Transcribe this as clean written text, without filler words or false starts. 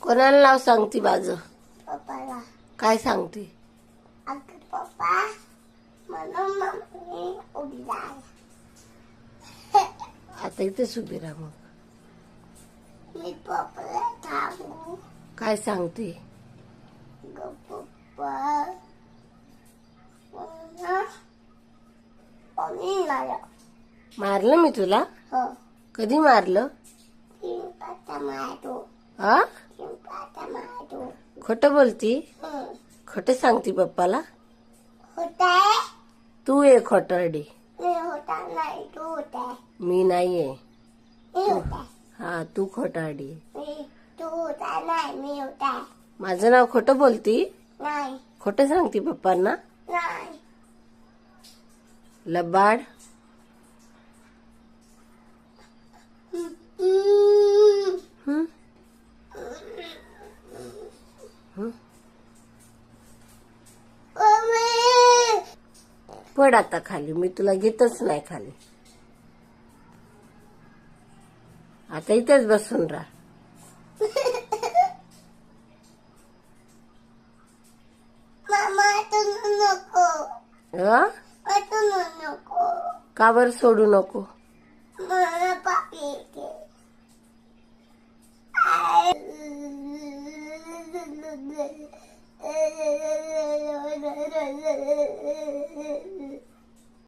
कोणाला नाव सांगती माझं? पप्पाला. काय सांगते? अगं पप्पा म्हणून मम्मी उभी राहिली. आता इथेच उभी राहा मग. मी पप्पाला सांगू काय सांगते? ग पप्पा कोणी मला मारलं मी तुला? हो कधी मारलं? चिंपाचा मारू हा? चिंपाचा मारू खोटं बोलती? खोटं सांगती पप्पाला? होता तू ये खोटारडी. मी होता नाही तू होता मी नाहीये. मी होता हा, तू खोटारडी. मी तू होता नाही मी होता माझं नाव खोटं बोलती? नाही खोटं सांगती पप्पांना? नाही लबाड. हं? पड आता खाली, मी तुला घेतच नाही खाली. आता इथेच बसून राहा. मामा तू नको हा? तू नको का बरं सोडू नको? मला पापी येते